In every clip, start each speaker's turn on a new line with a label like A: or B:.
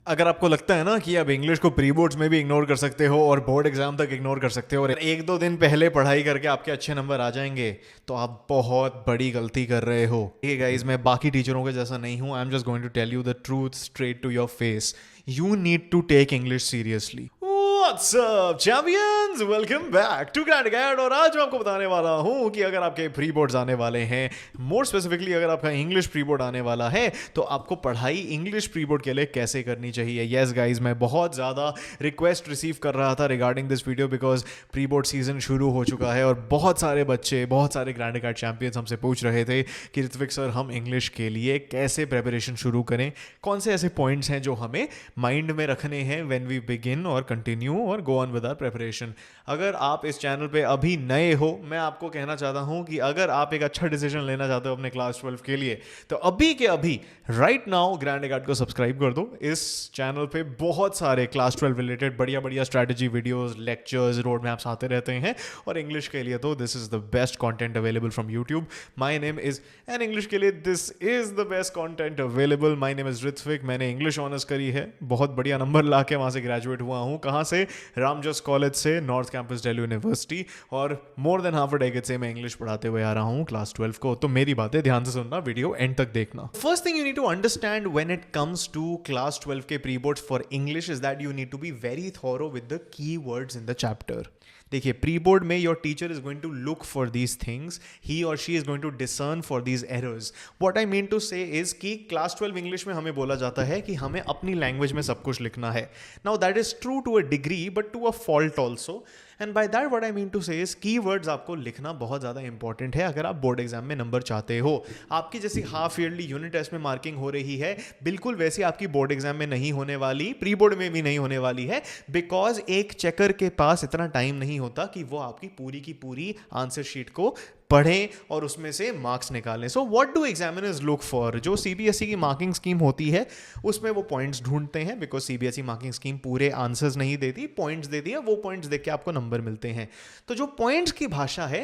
A: अगर आपको लगता है ना कि आप इंग्लिश को प्री बोर्ड्स में भी इग्नोर कर सकते हो और बोर्ड एग्जाम तक इग्नोर कर सकते हो और एक दो दिन पहले पढ़ाई करके आपके अच्छे नंबर आ जाएंगे, तो आप बहुत बड़ी गलती कर रहे हो। ये गाइस, मैं बाकी टीचरों के जैसा नहीं हूं। I am just going to tell you the truth straight to your face. You need to take English seriously. What's up, champions? Welcome back to Grand Guide। और आज मैं आपको बताने वाला हूं कि अगर आपके प्री बोर्ड्स आने वाले हैं, मोर स्पेसिफिकली अगर आपका इंग्लिश प्री बोर्ड आने वाला है, तो आपको पढ़ाई इंग्लिश प्री बोर्ड के लिए कैसे करनी चाहिए। यस गाइज, मैं बहुत ज़्यादा रिक्वेस्ट रिसीव कर रहा था regarding this video because pre board season शुरू हो चुका है और बहुत सारे बच्चे, बहुत सारे ग्रैंड गाइड चैंपियंस हमसे पूछ रहे थे कि ऋत्विक सर, हम इंग्लिश के लिए कैसे प्रेपरेशन शुरू करें, कौन से ऐसे पॉइंट्स हैं जो हमें माइंड में रखने हैं व्हेन वी बिगिन और कंटिन्यू और go on with our preparation. अगर आप इस चैनल पे अभी नए हो, मैं आपको कहना चाहता हूं कि अगर आप एक अच्छा डिसीजन लेना चाहते हो अपने क्लास 12 के लिए, तो अभी के अभी राइट नाउ ग्रैंड गार्ड को सब्सक्राइब कर दो। इस चैनल पे बहुत सारे क्लास 12 रिलेटेड बढ़िया बढ़िया strategy videos, lectures, road maps आते रहते हैं और इंग्लिश के लिए तो this is the best content available from YouTube. My name is and English के लिए this is the best content available. My name is Ritwik. मैंने इंग्लिश ऑनर्स करी है, बहुत बढ़िया नंबर ला के वहां से ग्रेजुएट हुआ हूं। कहां से? रामजस कॉलेज से, नॉर्थ कैंपस दिल्ली यूनिवर्सिटी। और more than half a decade से मैं इंग्लिश पढ़ाते हुए आ रहा हूँ क्लास 12 को। तो मेरी बातें ध्यान से सुनना, वीडियो एंड तक देखना। First thing you need to understand when it comes to class 12 के pre boards for English is that you need to be very thorough with the key words in the chapter. देखिए, pre board में your teacher is going to look for these things, he और she is going to discern for these errors. What I mean to say is कि class 12 English में हमें बोला जाता है कि हमें अपनी लैंग्वेज में सब कुछ लिखना है। Now that is true to a degree but to a fault also. And by that what I mean to say is keywords आपको लिखना बहुत ज़्यादा इंपॉर्टेंट है अगर आप बोर्ड एग्जाम में नंबर चाहते हो। आपकी जैसी हाफ ईयरली यूनिट टेस्ट में मार्किंग हो रही है, बिल्कुल वैसी आपकी बोर्ड एग्जाम में नहीं होने वाली, प्री बोर्ड में भी नहीं होने वाली है, बिकॉज एक चेकर के पास इतना टाइम नहीं होता कि वो आपकी पूरी आंसर शीट को पढ़ें और उसमें से मार्क्स निकालें। So what do examiners look for? जो सीबीएसई की मार्किंग स्कीम होती है उसमें वो पॉइंट्स ढूंढते हैं, बिकॉज सीबीएसई मार्किंग स्कीम पूरे आंसर्स नहीं देती, पॉइंट्स देती है। वो पॉइंट्स देख के आपको नंबर मिलते हैं। तो जो पॉइंट्स की भाषा है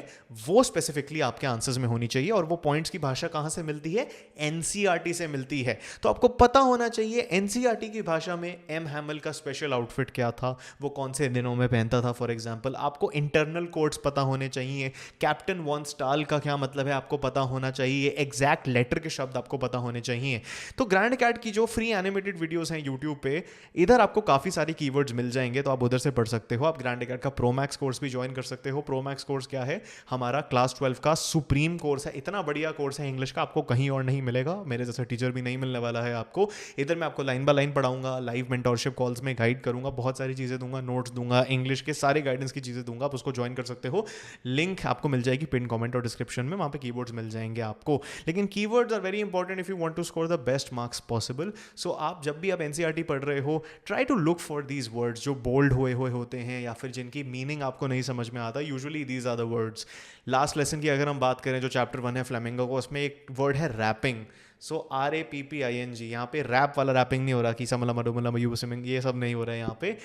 A: वो स्पेसिफिकली आपके आंसर्स में होनी चाहिए। और वो पॉइंट्स की भाषा कहां से मिलती है? एनसीईआरटी से मिलती है। तो आपको पता होना चाहिए एनसीईआरटी की भाषा में एम हैमल का स्पेशल आउटफिट क्या था, वो कौन से दिनों में पहनता था। फॉर एग्जाम्पल, आपको इंटरनल कोड्स पता होने चाहिए। कैप्टन वॉन स्टाल का क्या मतलब है आपको पता होना चाहिए। एग्जैक्ट लेटर के शब्द आपको पता होने चाहिए। तो ग्रैंड कैट की जो फ्री एनिमेटेड वीडियोस हैं यूट्यूब पे, इधर आपको काफी सारी कीवर्ड्स मिल जाएंगे, तो आप उधर से पढ़ सकते हो। आप ग्रैंड कैट का प्रो मैक्स कोर्स भी ज्वाइन कर सकते हो। प्रो मैक्स कोर्स क्या है? हमारा क्लास 12 का सुप्रीम कोर्स है। इतना बढ़िया कोर्स है इंग्लिश का, आपको कहीं और नहीं मिलेगा। मेरे जैसा टीचर भी नहीं मिलने वाला है आपको। इधर मैं आपको लाइन बाय लाइन पढ़ाऊंगा, लाइव मेंटोरशिप कॉल्स में गाइड करूंगा, बहुत सारी चीजें दूंगा, नोट्स दूंगा, इंग्लिश के सारे गाइडेंस की चीजें दूंगा। आप उसको ज्वाइन कर सकते हो। लिंक आपको मिल जाएगी पिन कमेंट और डिस्क्रिप्शन में, वहां पे कीवर्ड्स मिल जाएंगे आपको। लेकिन keywords are very important if you want to score the best marks possible. So आप जब भी आप एनसीईआरटी पढ़ रहे हो, try to look for these words जो बोल्ड हुए होते हैं या फिर जिनकी मीनिंग आपको नहीं समझ में आता। Usually these are the words. Last lesson की अगर हम बात करें, जो चैप्टर 1 है फ्लेमिंगो को, उसमें एक वर्ड है रैपिंग। सो RAPPING, यहाँ पे रैप वाला रैपिंग नहीं हो रहा कि समला मडुमला मयूब सिमिंग, ये सब नहीं हो रहा है। यहाँ पे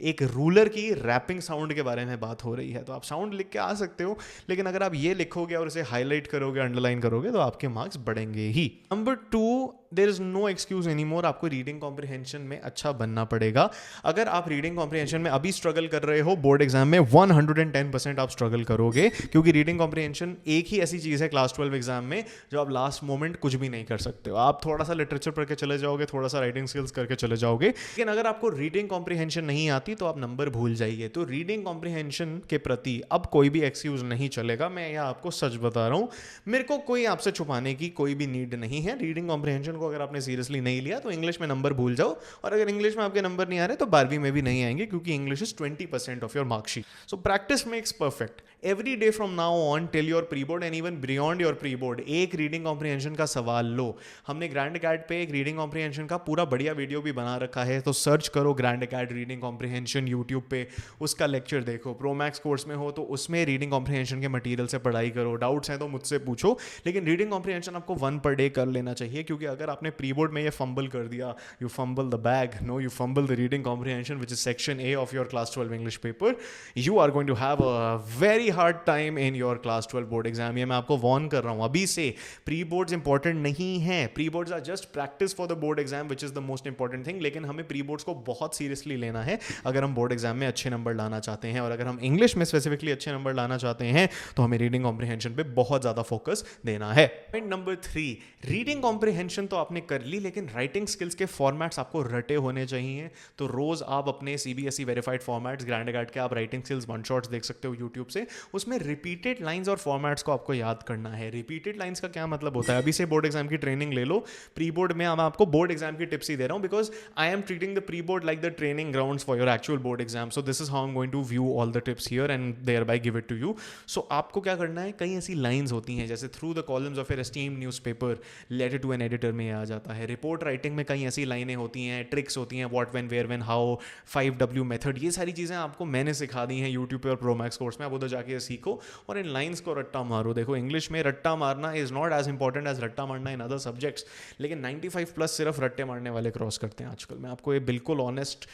A: एक रूलर की रैपिंग साउंड के बारे में बात हो रही है। तो आप साउंड लिख के आ सकते हो, लेकिन अगर आप ये लिखोगे और इसे हाईलाइट करोगे, अंडरलाइन करोगे, तो आपके मार्क्स बढ़ेंगे ही। Number 2, there is no excuse any more. आपको रीडिंग कॉम्प्रिहेंशन में अच्छा बनना पड़ेगा। अगर आप रीडिंग कॉम्प्रिहेंशन में अभी स्ट्रगल कर रहे हो, बोर्ड एग्जाम में 110% आप स्ट्रगल करोगे, क्योंकि रीडिंग कॉम्प्रिहेंशन एक ही ऐसी चीज है क्लास 12 एग्जाम में जो आप लास्ट मोमेंट कुछ भी नहीं कर सकते हो। आप थोड़ा सा लिटरेचर पढ़ के चले जाओगे, थोड़ा सा राइटिंग स्किल्स करके चले जाओगे, लेकिन अगर आपको रीडिंग कॉम्प्रिहेंशन नहीं आती तो आप नंबर भूल जाइए। तो रीडिंग कॉम्प्रिहेंशन के प्रति अब कोई भी एक्सक्यूज नहीं चलेगा। मैं यह आपको सच बता रहा हूं, मेरे को कोई आपसे छुपाने की कोई भी नीड नहीं है। रीडिंग कॉम्प्रिहेंशन को अगर आपने सीरियसली नहीं लिया तो इंग्लिश में नंबर भूल जाओ। और अगर इंग्लिश में आपके नंबर नहीं आ रहे तो 12वीं में भी नहीं आएंगे, क्योंकि English is 20% of your marksheet. So practice makes perfect. Every day from now on till your pre board and even beyond your pre board, एक रीडिंग कॉम्प्रिहेंशन का सवाल लो। हमने ग्रैंड कैट पे एक रीडिंग कॉम्प्रिहेंशन का पूरा बढ़िया वीडियो भी बना रखा है, तो सर्च करो grand CAT reading comprehension. Comprehension YouTube पे, उसका लेक्चर देखो। प्रो मैक्स कोर्स में हो तो उसमें रीडिंग कॉम्प्रिहेंशन के मटेरियल से पढ़ाई करो, डाउट्स हैं तो मुझसे पूछो, लेकिन रीडिंग कॉम्प्रिहेंशन आपको 1 पर डे कर लेना चाहिए, क्योंकि अगर आपने प्री बोर्ड में ये फंबल कर दिया, you fumble the bag, no you fumble the reading comprehension which is section A of your class 12 English paper, you are going to have a very hard time in your class 12 board exam. ये मैं आपको Warne कर रहा हूँ अभी से। Pre boards important नहीं है, pre boards are just practice for the board exam which is the most important thing, लेकिन हमें प्री बोर्ड्स को बहुत सीरियसली लेना है अगर हम बोर्ड एग्जाम में अच्छे नंबर लाना चाहते हैं, और अगर हम इंग्लिश में स्पेसिफिकली अच्छे नंबर लाना चाहते हैं तो हमें रीडिंग कॉम्प्रिहेंशन पे बहुत ज़्यादा फोकस देना है। पॉइंट नंबर 3, रीडिंग कॉम्प्रिहेंशन तो आपने कर ली, लेकिन राइटिंग स्किल्स के फॉर्मेट्स आपको रटे होने चाहिए। तो रोज आप अपने CBSE verified formats grand guard के आप राइटिंग स्किल्स वन शॉट्स देख सकते हो यूट्यूब से, उसमें रिपीटेड लाइंस और फॉर्मेट्स को आपको याद करना है। रिपीटेड लाइंस का क्या मतलब होता है? अभी से बोर्ड एग्जाम की ट्रेनिंग ले लो। प्री बोर्ड में मैं आपको बोर्ड एग्जाम की टिप्स ही दे रहा हूँ, because I am treating the pre board like the training grounds for your actual board exam. So this is how I am going to view all the tips here and there by give it to you. So आपको क्या करना है, कई ऐसी lines होती हैं जैसे through the columns of your esteemed newspaper, letter to an editor में आ जाता है। रिपोर्ट राइटिंग में कई ऐसी लाइनें होती हैं, ट्रिक्स होती हैं, what when where when how, 5W method, ये सारी चीज़ें आपको मैंने सिखा दी हैं यूट्यूब पे और प्रो मैक्स कोर्स में। आप उधर जाके सीखो और इन लाइंस को रट्टा मारो। देखो इंग्लिश में रट्टा मारना is not as important as रट्टा मारना इन अदर सब्जेक्ट्स, लेकिन 95+ सिर्फ रट्टे मारने वाले क्रॉस करते हैं आजकल। मैं आपको ये बिल्कुल ऑनेस्ट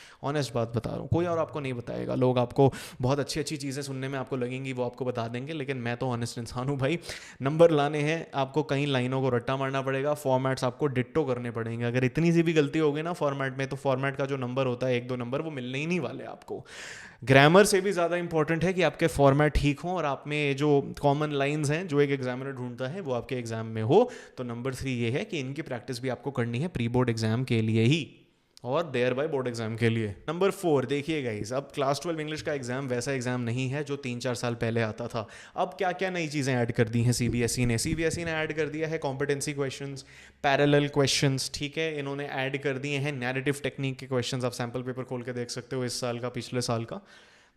A: बात बता रहा हूँ, कोई और आपको नहीं बताएगा। लोग आपको बहुत अच्छी अच्छी चीज़ें सुनने में आपको लगेंगी, वो आपको बता देंगे, लेकिन मैं तो ऑनेस्ट इंसान हूँ भाई। नंबर लाने हैं, आपको कई लाइनों को रट्टा मारना पड़ेगा, फॉर्मेट्स आपको डिट्टो करने पड़ेंगे। अगर इतनी सी भी गलती होगी ना फॉर्मेट में, तो फॉर्मेट का जो नंबर होता है 1-2 नंबर, वो मिलने ही नहीं वाले आपको। ग्रामर से भी ज़्यादा इंपॉर्टेंट है कि आपके फॉर्मेट ठीक हों और आप में जो कॉमन लाइंस हैं जो एक एग्जामिनर ढूंढता है वो आपके एग्जाम में हो। तो नंबर 3 ये है कि इनकी प्रैक्टिस भी आपको करनी है प्री बोर्ड एग्जाम के लिए ही और देयर बाय बोर्ड एग्जाम के लिए। नंबर 4 देखिए गाइस, अब क्लास 12 इंग्लिश का एग्जाम वैसा एग्जाम नहीं है जो 3-4 साल पहले आता था। अब क्या क्या नई चीज़ें ऐड कर दी हैं CBSE ने ऐड कर दिया है कॉम्पिटेंसी क्वेश्चंस, पैरेलल क्वेश्चंस, ठीक है। इन्होंने ऐड कर दिए हैं नैरेटिव टेक्निक के क्वेश्चंस। आप सैम्पल पेपर खोल के देख सकते हो इस साल का, पिछले साल का।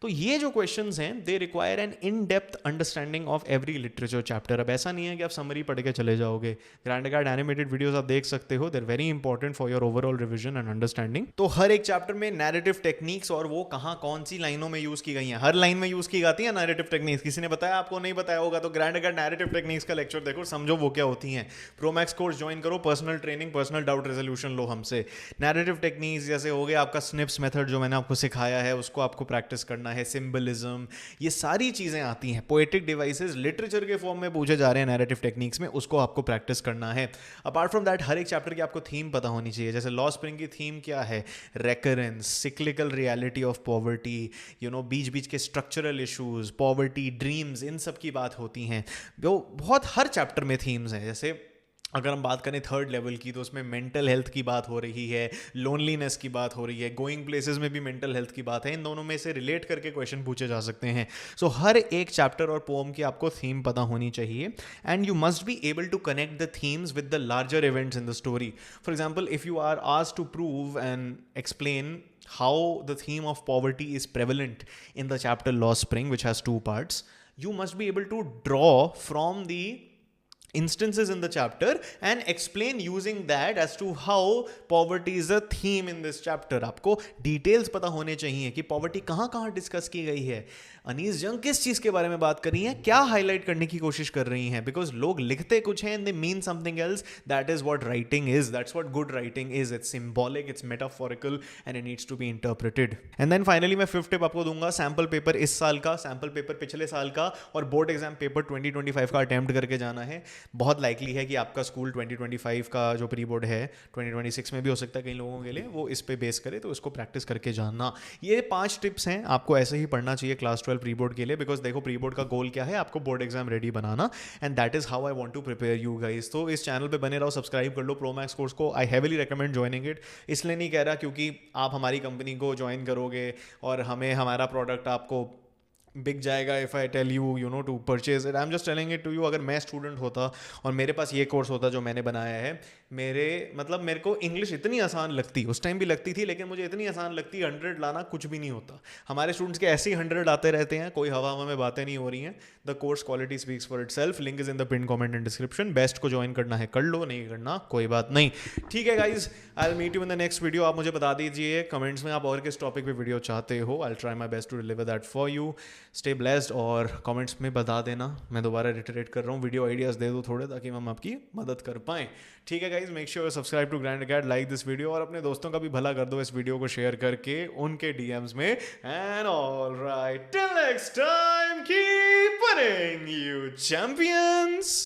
A: तो ये जो क्वेश्चंस हैं they require an in depth understanding of every literature chapter. अब ऐसा नहीं है कि आप समरी पढ़ के चले जाओगे। ग्रैंड गार्ड एनिमेटेड वीडियोस आप देख सकते हो, they are very important for your overall revision and understanding. तो हर एक चैप्टर में नैरेटिव टेक्निक्स और वो कहाँ कौन सी लाइनों में यूज की गई हैं, हर लाइन में यूज की जाती है नैरेटिव टेक्निक्स। किसी ने बताया आपको? नहीं बताया होगा तो ग्रैंड गार्ड नैरेटिव टेक्निक्स का लेक्चर देखो, समझो वो क्या होती हैं। प्रो मैक्स कोर्स ज्वाइन करो, personal training, personal doubt resolution लो हमसे। नैरेटिव टेक्निक्स जैसे हो गया आपका स्निप्स मेथड जो मैंने आपको सिखाया है, उसको आपको प्रैक्टिस करना है। सिंबलिज्म, ये सारी चीजें आती हैं। पोएटिक डिवाइसेस लिटरेचर के फॉर्म में पूछे जा रहे हैं नैरेटिव टेक्निक्स में, उसको आपको प्रैक्टिस करना है। अपार्ट फ्रॉम दैट हर एक चैप्टर की आपको थीम पता होनी चाहिए। जैसे लॉ स्प्रिंग की थीम क्या है? Recurrence, cyclical reality of poverty, बीच बीच के स्ट्रक्चरल इश्यूज, पॉवर्टी, ड्रीम्स, इन सब की बात होती हैं। वो बहुत हर चैप्टर में थीम्स हैं। जैसे अगर हम बात करें 3rd लेवल की तो उसमें मेंटल हेल्थ की बात हो रही है, लोनलीनेस की बात हो रही है, गोइंग प्लेसेस में भी मेंटल हेल्थ की बात है। इन दोनों में से रिलेट करके क्वेश्चन पूछे जा सकते हैं। सो हर एक चैप्टर और पोम की आपको थीम पता होनी चाहिए and you must be able to connect the themes with the larger events in the story. For example, if you are asked to prove and explain how the theme of poverty is prevalent in the chapter Law Spring, which has 2 parts, you must be able to draw from the instances in the chapter and explain using that as to how poverty is a theme in this chapter. आपको details पता होने चाहिए कि poverty कहाँ कहाँ discuss की गई है, अनीस जंग किस चीज़ के बारे में बात कर रही हैं, क्या हाईलाइट करने की कोशिश कर रही हैं। बिकॉज लोग लिखते कुछ हैं and they mean something else. That is what writing is, that's what good writing is. It's symbolic, it's metaphorical and it needs to be interpreted. And then finally मैं 5th टिप आपको दूंगा, sample paper इस साल का, sample paper पिछले साल का और बोर्ड एग्जाम पेपर 2025 का अटेम्प्ट करके जाना है। बहुत लाइकली है कि आपका स्कूल 2025 का जो प्री बोर्ड है 2026 में भी हो सकता है कई लोगों के लिए, वो इस पे बेस करे, तो इसको प्रैक्टिस करके जाना। ये 5 टिप्स हैं, आपको ऐसे ही पढ़ना चाहिए क्लास 12 प्री बोर्ड के लिए। बिकॉज देखो प्री बोर्ड का गोल क्या है, आपको बोर्ड एग्जाम रेडी बनाना, and that is how I want to prepare you guys. तो इस चैनल पे बने रहो, सब्सक्राइब कर लो प्रो मैक्स कोर्स को। आई हेविली रिकमेंड ज्वाइनिंग इट। इसलिए नहीं कह रहा क्योंकि आप हमारी कंपनी को ज्वाइन करोगे और हमें हमारा प्रोडक्ट आपको बिक जाएगा if I tell you to purchase it. I am just telling it to you. अगर मैं स्टूडेंट होता और मेरे पास ये कोर्स होता जो मैंने बनाया है, मेरे को इंग्लिश इतनी आसान लगती, उस टाइम भी लगती थी, लेकिन मुझे इतनी आसान लगती 100 लाना कुछ भी नहीं होता। हमारे स्टूडेंट्स के ऐसे ही 100 आते रहते हैं, कोई हवा हवा में बातें नहीं हो रही हैं। The course quality speaks for itself, link is in the pin comment and description. Best को ज्वाइन करना है कर लो, नहीं करना कोई बात नहीं। ठीक है guys, I will meet you in the next video. आप मुझे बता दीजिए कमेंट्स में आप और किस टॉपिक पे वीडियो चाहते हो। I will try my best to deliver that for you. Stay blessed, और कमेंट्स में बता देना, मैं दोबारा रिटरेट कर रहा हूँ, वीडियो आइडियाज़ दे दो थोड़े ताकि हम आपकी मदद कर पाएँ। ठीक है guys, make sure subscribe to Grand Acad, like this video, और अपने दोस्तों का भी भला कर दो इस वीडियो को शेयर करके उनके डीएम्स में। And all right, till next time, keep winning, you champions!